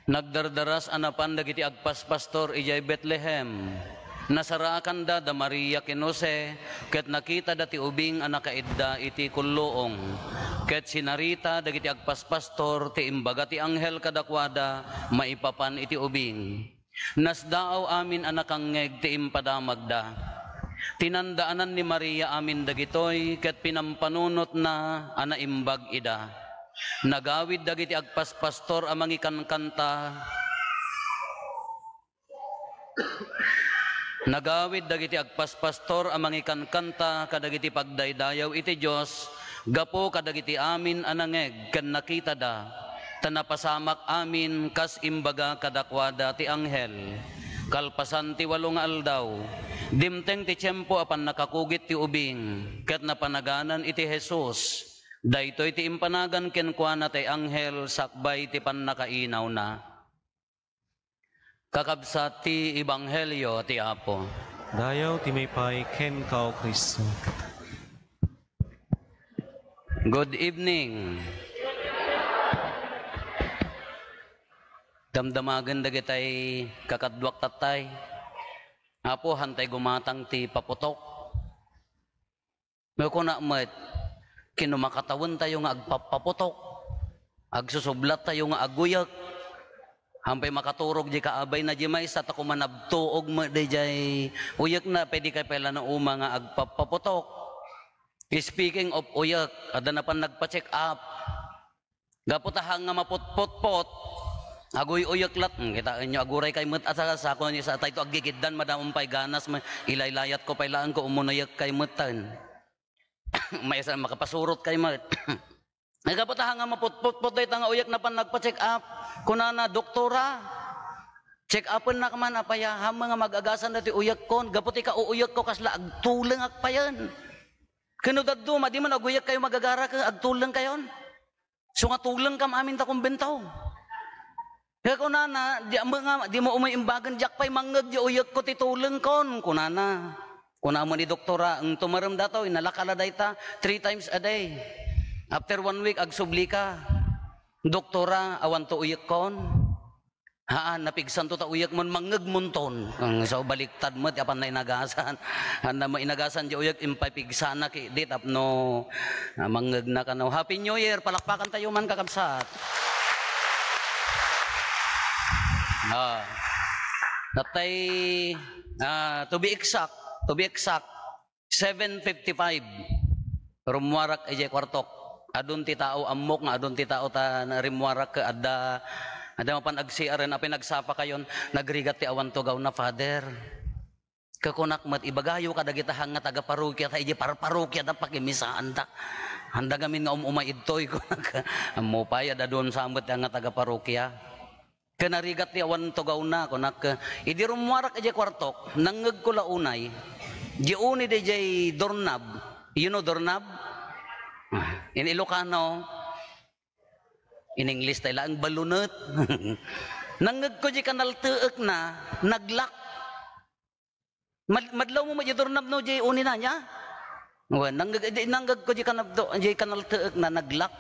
Nagdardaras anapan dagiti agpaspastor ijay Bethlehem. Nasaraakan da Maria kinose, ket nakita dati ubing anakaidda iti kulloong. Ket sinarita dagiti agpaspastor ti imbaga ti anghel kadakwada maipapan iti ubing. Nasdaaw amin anakangeg ti impadamagda. Tinandaanan ni Maria amin dagitoy ket pinampanunot na anaimbag ida. Nagawid dagiti agpaspastor amang ikankanta. Nagawid dagiti agpaspastor amang ikankanta kadagiti pagdaydayaw iti Dios gapo kadagiti amin anangeg ken nakita da tanapasamak amin kas imbaga kadakwada ti anghel. Kalpasan ti 8 nga aldaw dimteng ti tiyempo apan nakakugit ti ubing ket napanaganan iti Jesus. Daytoy ti impanagan kenkwana ti anghel sakbay ti pannakainaw na. Kakabsat ti Ebanghelyo ti Apo. Dayaw ti maypay ken kao Kristo. Good evening. Damdamagan dagitay kakadwak tatay. Apo hantay gumatang ti paputok. May kuna met kinumakatawan tayo nga agpapaputok, agsusublat tayo nga aguyak, hampay makaturog di kaabay na di may sa tako manabtuog mo di jay uyak na pwede kay pala na uma nga agpapaputok. Speaking of uyak, ada na pan nagpa-check up, gaputahang nga maputputpot, agoy uyak lat, kita nyo aguray kay mat asa sa ako niya sa tayo agigiddan madamumpay ganas, ilaylayat ko pailaan ko umunayak kay matan. May isa makapasurot kay mat. Nagaputahan nga maputputput day tanga uyak na pan nagpa-check up. Kunana doktora. Check upon na kaman apaya ha mga mag-agasan dati uyak kon. Gaputi ka uuyak ko kasla agtulang akpayan. Kanudad do di man aguyak kayo magagara ka agtulang kayon. So nga tulang kam amin ta kumbentaw. Kaya kunana di mo umayimbagan jak pay mangag di uyak ko titulang kon kunana. Kuna mo ni doktora, ang tumaram dato, inalakala dayta 3 times a day. After 1 week, agsubli ka. Doktora, awan to uyak kon. Haan, napigsan to ta uyak mon, mangag monton. So, baliktad mo, apan na inagasan. Handa mo inagasan di uyak, impapigsan na ki, tap no, mangag na ka no. Happy New Year, palakpakan tayo man kakabsat. Natay, to be exact, 7:55, rumwarak ejay kwartok. Adun ti tao amok nga adun ti tao ta rimwarak ka ada mapan agsiaren apay nagsapa kayon nagrigat ti awan tugaw na father. Kakunak mat ibagayo kadagitahang nga taga parokya ta ijay parokya da pakimisaan ta. Handa gamin nga umaidtoy ko amo pay ada don sambat nga taga parokya. Kanarigat ti awan tugaw na kunak idi rumwarak ejay kwartok nangeg ko launay. Diuni de jay doorknob. You know doorknob? In Ilocano, in English tayo lang balunot. Nangag ko di kanal tuek na, naglak. Madlaw mo di doorknob no jay uni na niya. Nangag ko di kanal tuek na naglak.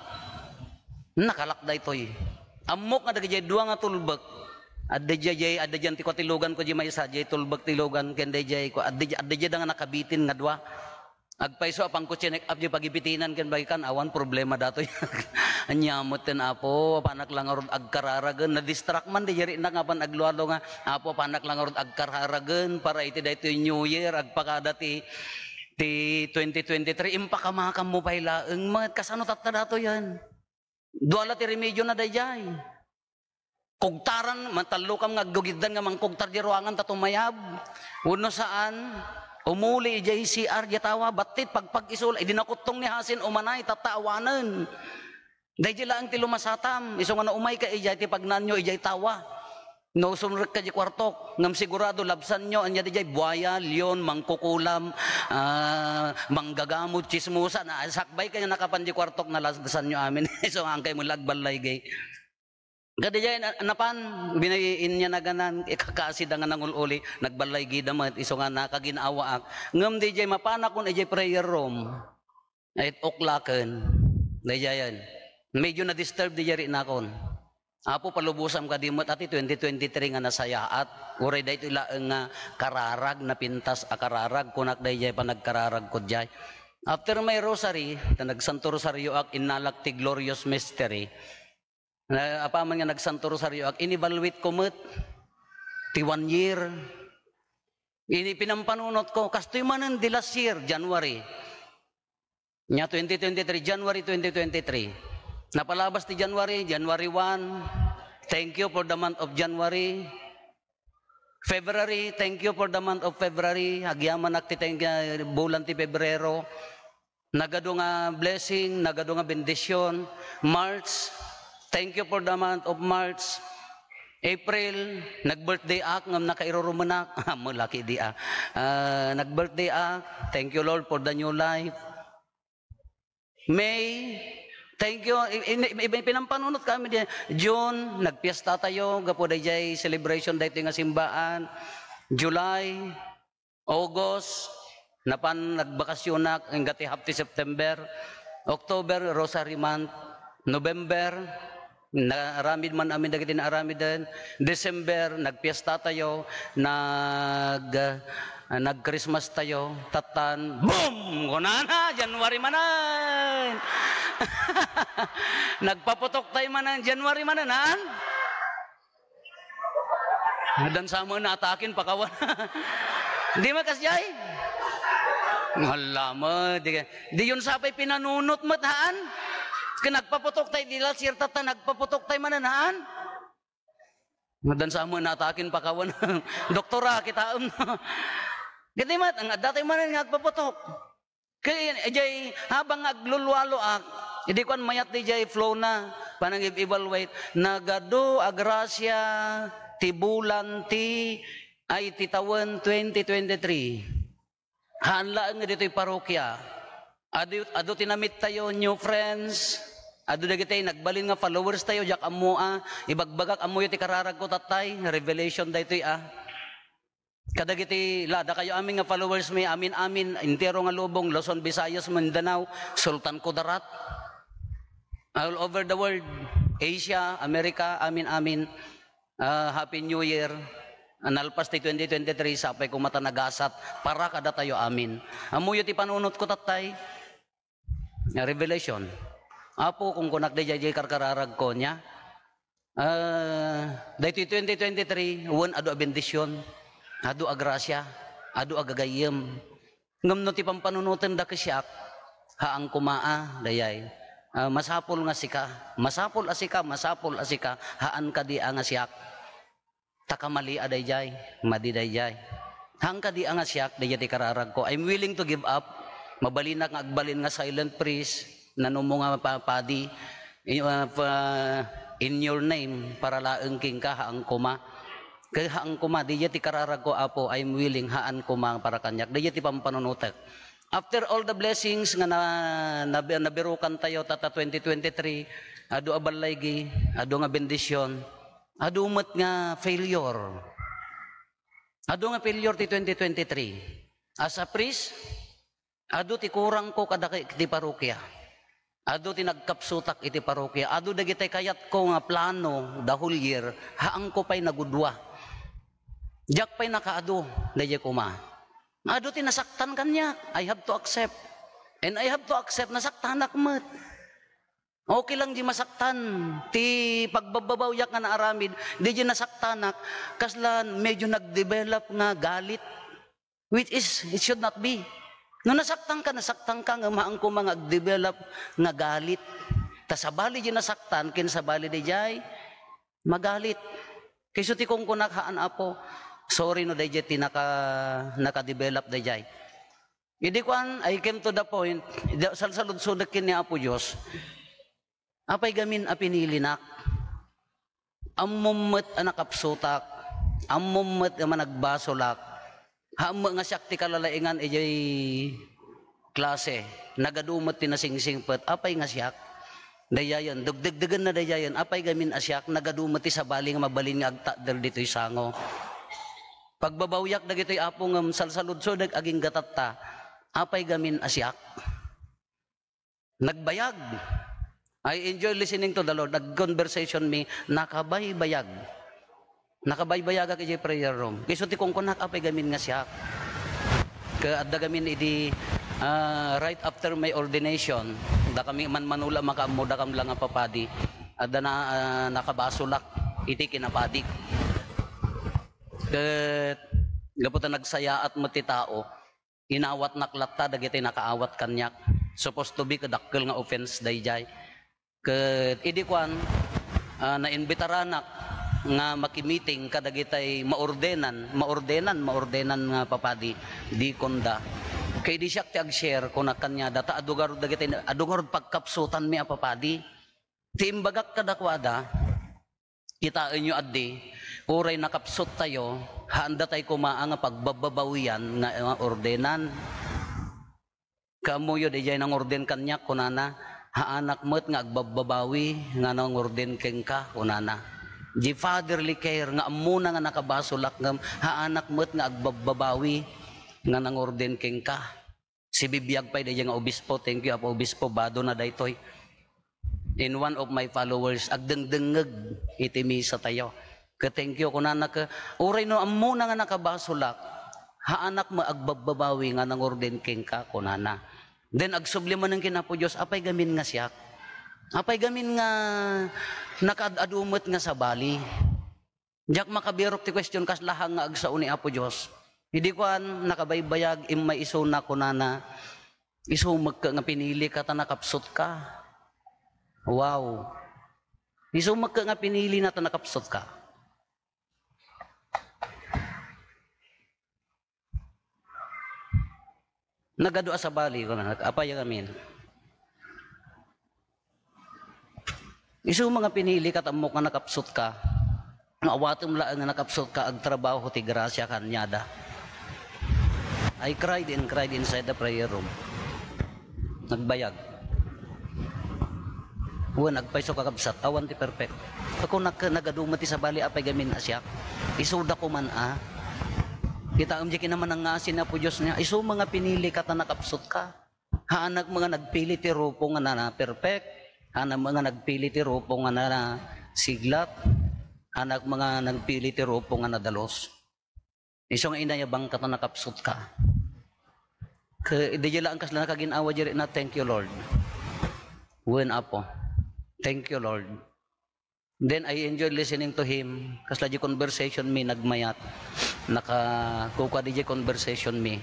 Nakalak da ito'y. Amok nga dagay duwa nga tulbak. Adda diyan ti ko tilugan ko di may isa jay tulbak tilugan ken dayjay ko adda nga nakabitin nga dua. Agpaiso apang ko chinek up di pagibitinan ken bagikan awan problema datoy. Anyamot ten apo panak lang arod agkararagen na distract man di jari na nga pan agluado nga apo panak lang arod agkararagen para iti daytoy New Year agpakada ti 2023 impakamakam mo paylaeng mga kasano tatta dato yan. Duala ti remedyo na dayjay. Kugtaran, matalo kam nga gugiddan nga mangkugtar di ruangan tatumayab. Uno saan, umuli ijay CR yatawa, batit pagpag-isul, idinakutong ni Hasin umanay, tatawanan. Dahil lang ti lumasatam, iso nga na umay ka ijay, ti pagnanyo ijay tawa. No sumrek ka di kwartok, ngam sigurado labsan nyo, anya di jay buaya, leon, mangkukulam, manggagamot, chismusa, na sakbay kanya nakapan di kwartok na lasdasan nyo amin. Iso nga kay mo lagbalay gay. Gadi jay napan binayin niya na ganan ikakasid nga nangululi nagbalay gidamat iso nga nakaginawa ak ngem di jay mapana kun ijay prayer room 8 o'clocken di jayan medyo na disturb di jari nakon Apo palubusam kadimot ati 2023 nga nasaya at uray dayto ila nga kararag na pintas a kararag kunak dayjay pa nagkararag ko jay. After may rosary, ta nagsanto rosaryo ak inalak ti glorious mystery. Na apaman nga nagsanto rosaryo ak inevaluate ko met ti 1 year. Ini pinampanunot ko kastoy manen di last year January. Nya 2023 January 2023. Napalabas ti January 1. Thank you for the month of January. February, thank you for the month of February. Agyaman ak ti bulan ti Pebrero. Nagado nga blessing, nagado nga bendisyon. March, thank you for the month of March. April, nag-birthday ak, ngam nakairurumunak. Malaki di nag-birthday ak. Thank you Lord for the new life. May, thank you. Pinampanunot kami diyan. June, nagpiesta tayo. Gapo dayjay celebration dayto nga simbaan. July, August, nagbakasyonak. Ngati hapti September. October, Rosary Month. November, naaramid man amin dagiti naaramid din. December, nagpiesta tayo. Nag-Christmas tayo, tatan, boom! Kunana, January manan! Nagpaputok tayo manan, January manan. Dan sama na atakin pakawan. Di makasyay? Malama, di yun sapay pinanunot mo taan. Nagpaputok tayo, di lasir tatan, nagpaputok tayo manan. Dan sama na atakin pakawan. Doktora, kita Gati mat, ang datay man nga agpaputok. Kaya, jay, habang aglulwalo ak, hindi ko mayat di jay flow na, panang evaluate, nagado agrasya, tibulan ti, ay titawan 2023. Hanlaan nga dito'y parokya. Ado tinamit tayo, new friends, ado dagiti nagbalin nga followers tayo, jak amua, ibagbagak amuyo ti kararag ko tatay, revelation daytoy Kadagiti lada kayo amin nga followers may amin intero nga lubong Luzon, Visayas, Mindanao, Sultan Kudarat. All over the world, Asia, America, amin. Happy New Year. Analpas ti 2023 sapay ko matanagasat para kada tayo amin. Amuyo ti panunot ko tatay. Revelation. Apo kung kunak di jay karkararag ko niya. Dito 2023, one ado bendisyon. Ado agrasya, ado agagayem. Ngam no ti pampanunutan da kasyak, haang kumaa, dayay. Masapol nga sika, masapol asika, haan ka di ang asyak. Takamali aday jay, madi dayjay. Hang ka di ang asyak, dayay ti kararag ko. I'm willing to give up. Mabalinak nga agbalin nga silent priest, nanumo nga padi, in your name, para laeng king ka, haang kuma. Kaya haang kuma, di ti kararag ko apo, I'm willing, haan kuma para kanyak. Di ti pampanunutek. After all the blessings nga nabirukan tayo tata 2023, ado abalaygi, ado nga bendisyon, ado umat nga failure. Ado nga failure ti 2023. As a priest, ado ti kurang ko kada iti parokya. Ado ti nagkapsutak iti parokya. Ado dagiti kayat ko nga plano the whole year, haang ko pa'y nagudwa. Diyak pa'y nakaado, dayay kuma. Ado ti nasaktan kanya, I have to accept. And I have to accept, nasaktan akmat. Okay lang di masaktan. Ti pagbababaw yak nga naaramid, di di nasaktanak, kaslan medyo nagdevelop nga galit. Which is, it should not be. No nasaktan ka, nga maang ko mga develop nga galit. Ta sabali di nasaktan, kin sabali di jay, magalit. Kayso ti kung kunakhaan apo, sorry no dayjay ti naka-develop dayjay. Idi kuan, I came to the point, salsalud-sudak kin ni Apo Diyos, apay gamin apinilinak, ammummet anakapsutak, ammummet managbasolak, hamma nga siyak ti kalalaingan ijay klase, nagadumot ti nasingsingpet, apay nga siyak, dayayan, dugdagdagan na dayayan, apay gamin asyak, nagadumot ti sabali nga mabalin nga agtadal dito'y sango. Pagbabawyak dagito'y apo nga salsalud-sudak aging gatatta, apay gamin asyak. Nagbayag. I enjoy listening to the Lord. Nag-conversation me, nakabaybayag. Nakabaybayag ka prayer room. Kaya ti kung kunak apay gamin nga siya. Kaadda gamin idi right after my ordination, da kami manula makaammo da kam lang nga papadi. Adda na nakabasulak iti kinapadik. Ket gaputa nagsaya at mati tao, inawat naklatta dagiti nakaawat kanyak. Supposed to be kadakkel nga offense dayjay. Ket idi kwan naimbitaranak nga makimeeting kadagitay maordenan nga papadi di konda kay di siya ti ag-share kuna kanya data adugar dagitay adugar pagkapsutan mi a papadi ti imbagak kadakwada kita inyo addi uray nakapsut tayo haanda tay kumaa nga pagbababawian nga ordenan kamuyo di jay nang orden kanya kunana haanak met nga agbababawi nga nang orden keng ka kunana di fatherly care nga amuna nga nakabasulak ngam haanak met nga agbababawi nga nang orden keng ka si bibiyag pay di nga obispo. Thank you apo obispo bado na daytoy in one of my followers agdengdengeg iti misa tayo ka thank you kunana ka uray no amuna nga nakabasulak haanak mo agbababawi nga nang orden keng ka kunana then agsubliman ng kinapo Diyos apay gamin nga siyak apay gamin nga nakaadumot nga sa bali. Diyak makabirok ti question kas lahang nga agsauni Apo Diyos. Hindi ko nakabaybayag imay iso na kunana isumag ka nga pinili ka ta nakapsot ka. Wow. Isumag ka nga pinili na ta nakapsot ka. Nagadua sa bali ko na apay gamin. Isu mga pinili ka tamo nga nakapsot ka. Awatom lang nga nakapsot ka ag trabaho ti grasya kanyada. I cried inside the prayer room. Nagbayag. Nagpaiso kakabsat. Awan ti perfect. Ako nagadumati sa bali apay gamin asya. Isuda ko man Kita amjiki naman ang asin na po Diyos niya. Isu mga pinili ka ta nakapsot ka. Haanak mga nagpili ti rupo nga na perfect. Anak mga nagpili ti rupo nga na siglat. Anak mga nagpili ti rupo nga na dalos. Isong inayabang ka ta nakapsot ka. Di jala ang kasla nakaginawa jiri na thank you Lord. Wen apo. Thank you Lord. Then I enjoyed listening to him. Kasla di conversation mi nagmayat. Nakakuka di conversation mi.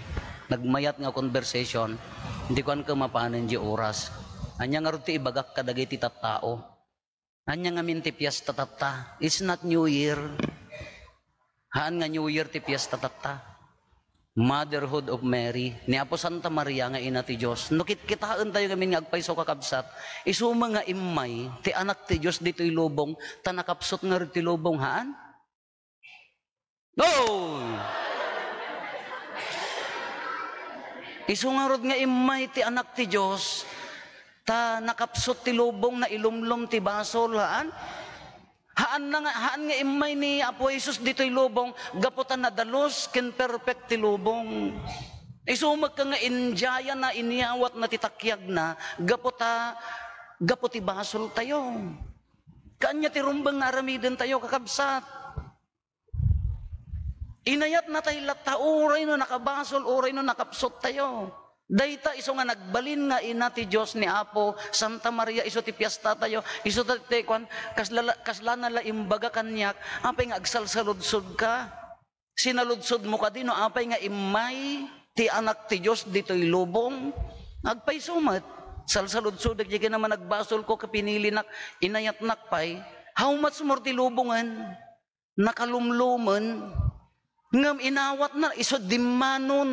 Nagmayat nga conversation. Hindi ko ka mapaanan di oras. Anya nga ruti ibagak kadagiti tattao. Anya nga minti piyesta tatta. It's not New Year. Haan nga New Year ti piyesta tatta. Motherhood of Mary. Ni Apo Santa Maria nga ina ti Diyos. No kitaan tayo kami nga agpaiso kakabsat. Isuma nga imay ti anak ti Diyos dito'y lubong. Tanakapsot nga rin ti lubong haan? No! Isu nga rin nga imay ti anak ti Diyos. Ta nakapsot ti lubong na ilumlom ti basol haan? Haan nga imay ni Apo Jesus dito'y lubong gaputan na dalos ken perfect ti lubong. Isumag ka nga injaya na iniyawat na titakyag na gaputi basol tayo. Kanya ti rumbang nga aramiden tayo kakabsat. Inayat na tayo lata uray no nakabasol uray no nakapsot tayo. Dayta iso nga nagbalin nga ina ti Dios ni Apo Santa Maria iso ti piyesta tayo iso ti kwan kasla na la imbaga kanyak apay nga agsalsaludsod ka sinaludsod mo ka dino apay nga imay ti anak ti Dios dito'y lubong agpay sumat salsaludsod dagiti naman nagbasol ko kapinili nak inayat nakpay how much more ti lubongan nakalumluman ngam inawat na iso dimanon.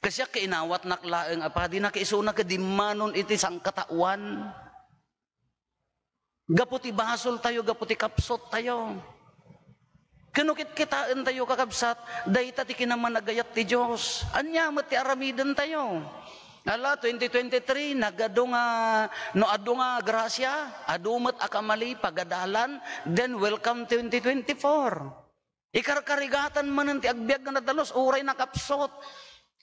Kasi kainawat naklaeng apadi na kaisuna kadimanon iti sang katawan. Gaputi basol tayo, gaputi kapsot tayo. Kanukit kitaan tayo kakabsat, dahita ti kinaman nagayat ti Diyos. Anya mati aramidan tayo. Ala, 2023, nagado nga, no ado nga grasya, adumat akamali, pagadalan, then welcome 2024. Ikarkarigatan man ti agbyag nga nadalos, uray nakapsot.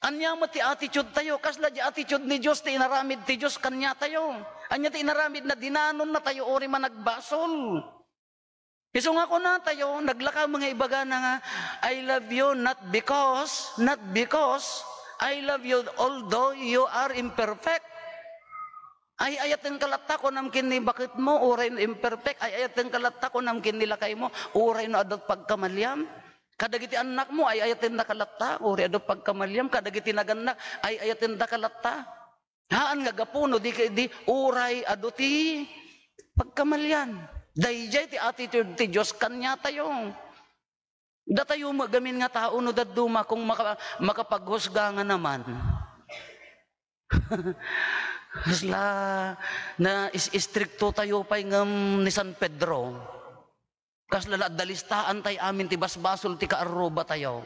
Anya mo ti attitude tayo, kasla di attitude ni Diyos, ti inaramid ti Diyos kanya tayo. Anya ti inaramid na dinanon na tayo ori man nagbasol. Iso nga ko na tayo, naglaka mga ibaga na nga, I love you not because I love you although you are imperfect. Ay ayaten kalatta ko namkin ni bakit mo, uray no imperfect. Ay ayaten kalatta ko namkin nilakay mo, uray no adot pagkamalyam. Kadagiti anak mo, ay ayaten na kalatta, uray adot pagkamalyam. Kadagiti naganak, ay ayaten na kalatta. Haan nga gapuno, di uray adoti pagkamalyan. Dayjay ti attitude ti Diyos kanya tayo. Da tayo magamin nga tao no daduma kung makapaghusga nga naman. Hasla na istrikto tayo pa'y ngam ni San Pedro. Kasla dalistaan tayo amin ti basbasol ti kaaruba tayo.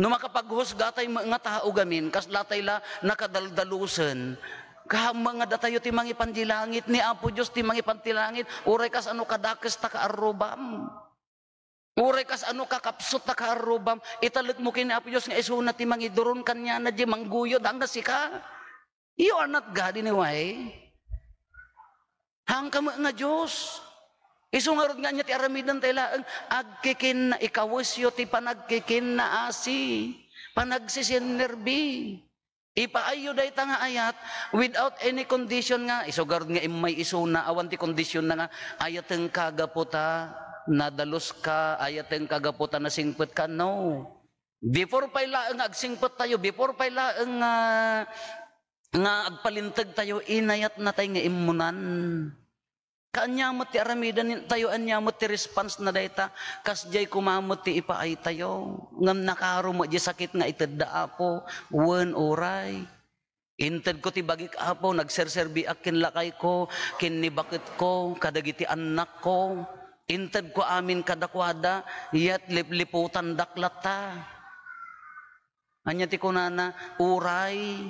No makapaghusga tayo nga tao gamin, kasla tayo la nakadaldalusen. Mga datayo ti mangi pandilangit ni Apo Diyos ti mangi pandilangit, uray kas ano kadakes ta kaarubam. Uray kas ano kakapsot ta kaarubam, italit mo kini Apo Diyos nga isuna ti mangi duron kanya na di mangguyod hangga sika. You are not God anyway. Hangka mo nga Diyos. Isungarod nga niya ti aramidan tayo laang agkikin na ikawasyo ti panagkikin na asi, panagsisinnerbi. Ipaayo day ta nga ayat without any condition nga isugarod nga may isuna awan ti condition na nga ayateng kagaputa nadalos ka ayateng kagaputa na singpet ka no. Before pa ilaang agsingpet tayo, before pa ilaang nga agpalintag tayo, inayat na tayo nga imunan. Kaanyamot ti aramidan tayo, anyamot ti response na dayta, kasjay kumamot ti ipaay tayo. Ngam nakaro mo di sakit nga itadda apo, wen oray. Inted ko ti bagik apo, nagserserbi akin lakay ko, kinibakit ko, kadagiti anak ko. Inted ko amin kadakwada, yat lipliputan daklata. Anya ti kunana, uray.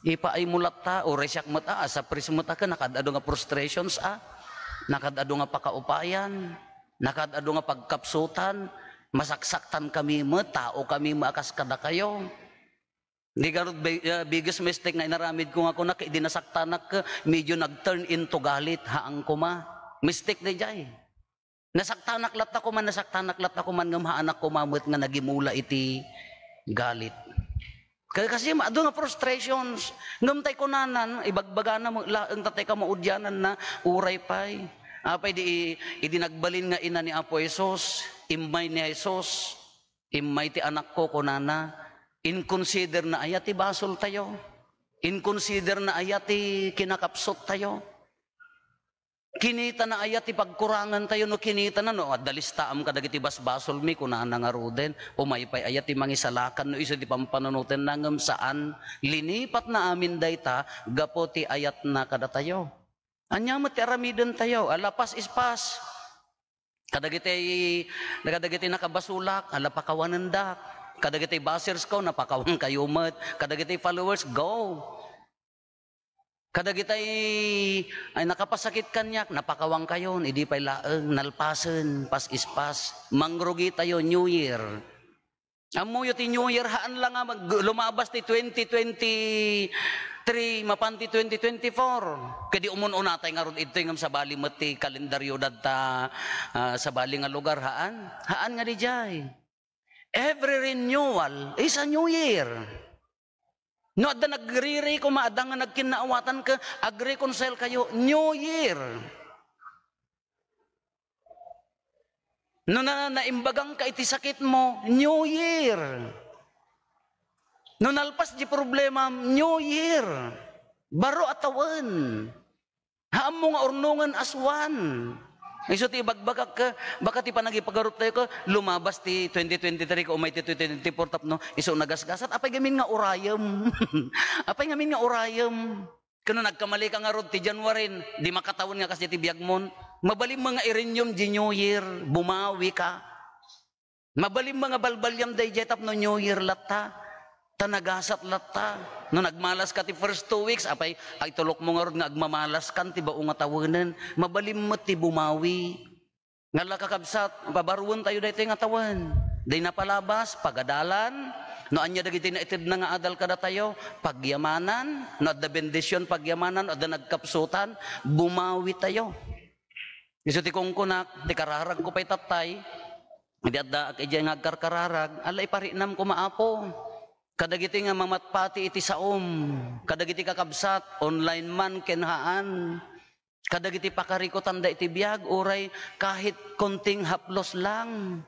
Ipaay mulat ta, oray siyak mata, sa prismata ka, nakadado nga frustrations nakadado nga pakaupayan, nakadado nga pagkapsutan, masaksaktan kami mo, tao kami maakas kada kayo. Di garod biggest mistake nga inaramid ko nga ko na, dinasaktanak ka, medyo nag-turn into galit, haang kuma. Mistake na jay. Nasaktanak lat ako man, ngam haanak kumamot nga nagimula iti galit. Kasi maado nga frustrations. Ngam tay kunanan, ibagbaga na mo, laang tatay ka maudyanan na, uray pay. Apay di nagbalin nga ina ni Apo Jesus, imay ni Jesus, imay ti anak ko kunana, inconsider na ayati basol tayo, inconsider na ayati kinakapsot tayo, kinita na ayati pagkurangan tayo no kinita na no dalistaam kadagiti basbasol mi kunana nga ruden umaypay ayati mangisalakan no iso di pampanunuten nangem saan linipat na amin dayta gapo ti ayat na kada tayo. Anya mo ti aramiden tayo alapas ispas kadagiti nakabasulak ala pakawanendak kadagiti basers ko napakawan kayo met kadagiti followers go. Kadagitay ay nakapasakit kanyak, napakawang kayo, hindi pa'y laeng, nalpasen, pas ispas, mangrugi tayo, New Year. Amuyo ti New Year, haan lang nga, lumabas ti 2023, mapanti 2024. Kadi umun-una tayo nga ron, ito yung sa bali mati kalendaryo data sa bali nga lugar, haan nga di jay. Every renewal is a New Year. No, adda nagriri ko maada nga nagkinaawatan ka, agree-reconcile kayo, New Year. No, naimbagang ka iti sakit mo, New Year. No, nalpas di problema, New Year. Baro atawan. Haam mo nga ornungan aswan. Iso ti bagbagak ka, baka ti panagipagarup tayo ka, lumabas ti 2023 ka, umay ti 2024 tapno, iso nagasgasat, apay gamin nga urayam. Apay gamin nga urayam. Kano nagkamali ka nga rod ti January, di makatawon nga kasi ti biyagmon, mabalim mga irinyom di New Year, bumawi ka. Mabalim mga balbalyam day jetap no New Year latta. Tanagasat latta. No nagmalas ka ti first 2 weeks, apay ay tulok mo nga ron nga agmamalas kan ti baong nga tawanan, mabalim mo ti bumawi. Nga lakakabsat, pabaruan tayo dahito nga tawan. Di napalabas, pagadalan, no anya dagiti na itid na nga adal kada tayo, pagyamanan, no adda bendisyon pagyamanan, adda nagkapsutan, bumawi tayo. Iso ti kong kunak, ti kararag ko pa'y tatay, hindi adda kaya nga agkarkararag, alay parinam ko maapo. Kadagiti nga mamatpati iti saom, kadagiti kakabsat, online man kenhaan, kadagiti pakarikutan da iti biyag, uray kahit konting haplos lang.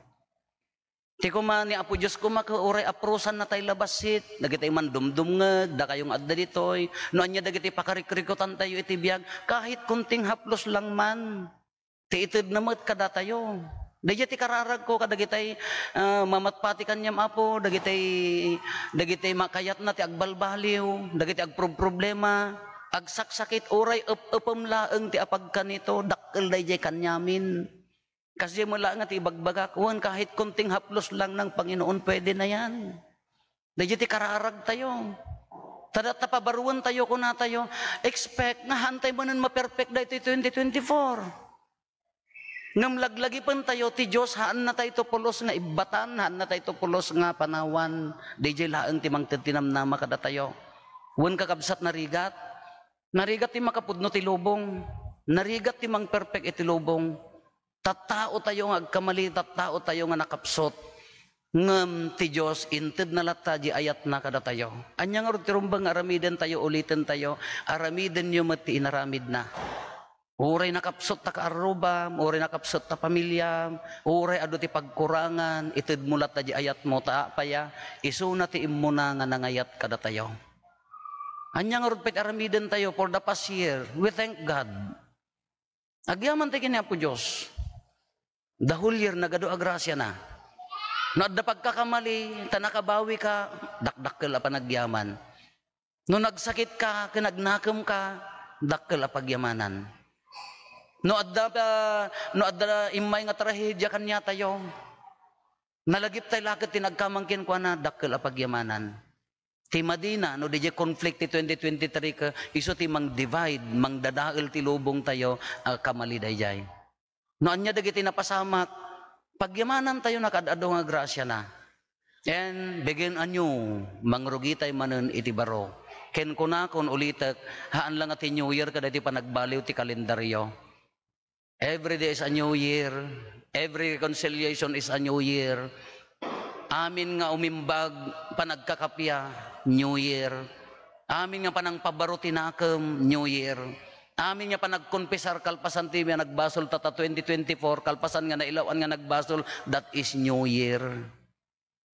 Ti kuma ni Apo Diyos kuma ka uray aprusan na tay labasit, dagiti man dumdumngeg, da kayong adda ditoy, no anya dagiti pakarikutan tayo iti biyag, kahit konting haplos lang man, ti itid namat kada tayo. Dagiti kararag ko kadagitay mamatpati kanyam Apo, dagitay makayat na ti agbalbaliw, dagiti agproblema, agsaksakit uray upam laeng ti apagkanito, dakkel dayjay kanyamin. Kasi mula nga ti ibagbagakuan kahit konting haplos lang ng Panginoon pwede na yan. Dagiti kararag tayo. Tadat pabaruan tayo kuna tayo, expect nga hantay mo nun ma-perfect da ito 2024. Ngam laglagi pan tayo ti Diyos, haan na tayo pulos nga ibatan, haan na tayo pulos nga panawan, DJ laeng ti mangtitinamnama kada tayo. Wan kakabsat narigat ti makapudno ti lubong, narigat ti mang perfect iti lubong, tattao tayo nga agkamali, tattao tayo nga nakapsot, ngam ti Diyos, inted na lata di ayat na kada tayo. Anya nga tirumbang aramiden tayo, ulitin tayo, aramiden nyo mati inaramid na. Uray nakapsot ta kaarubam, uray nakapsot ta pamilyam, uray ado ti pagkurangan, ited mulat ta di ayat mo ta paya, isuna ti immuna nga nangayat kada tayo. Anya nga rudpet aramiden tayo for the past year, we thank God. Agyaman tayo kini Apo Diyos. The whole year nagado agrasya na. No adda pagkakamali, tanakabawi ka, dakdakkel a panagyaman. No nagsakit ka, kinagnakam ka, dakkel a pagyamanan. No adda imay nga trahedya kanya tayo. Nalagip tayo lakit tinagkamangkin ko na dakkel a pagyamanan. Ti Madina, no DJ conflict ti 2023 ka, iso ti mang divide, mang dadael ti lubong tayo, kamali dayjay. No anya dagiti napasamak, pagyamanan tayo nakadado nga grasya na. And begin anyo, mangrugi tayo manen iti baro. Ken kunakon ulitek, haan lang ati New Year kada ti panagbaliw ti kalendaryo. Every day is a new year. Every reconciliation is a new year. Amin nga umimbag panagkakapya, new year. Amin nga panang pabarutinakam, new year. Amin nga panagkonfesar kalpasan ti nagbasol tata 2024, kalpasan nga nailawan nga nagbasol, that is new year.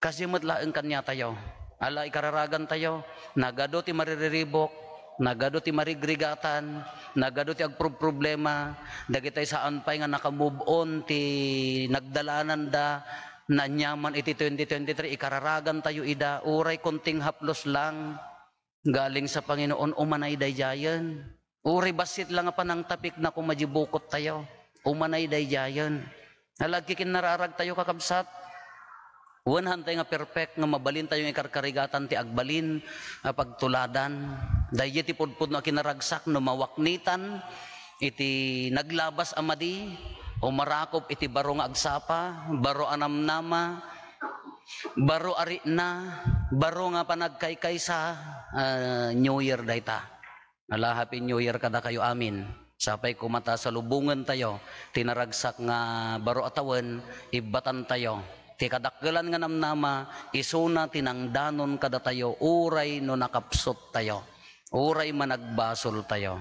Kasi matlaeng kanya tayo. Ala ikararagan tayo, nagado ti maririribok, nagado ti marigrigatan, nagado ti agproblema, dagitay saan pay nga nakamove on ti nagdalanan da, nanyaman iti 2023, ikararagan tayo ida, uray konting haplos lang, galing sa Panginoon, umanay dayjayan. Uray basit lang pa ng tapik na kumajibukot tayo, umanay dayjayan. Halagi kinararag tayo kakabsat, uwan tayo nga perfect nga mabalin tayo nga karkarigatan ti agbalin pagtuladan. Dahil iti pudpud na kinaragsak no mawaknitan iti naglabas amadi o marakop iti baro nga agsapa, baro anamnama, baro ari na, baro nga panagkaykaysa New Year dayta. Ala happy New Year kada kayo amin. Sapay kumata sa lubungan tayo, tinaragsak nga baro atawan, ibatan tayo. Ti kadakkelan nga namnama, isuna tinangdanon kada tayo, uray no nakapsot tayo, uray managbasol tayo.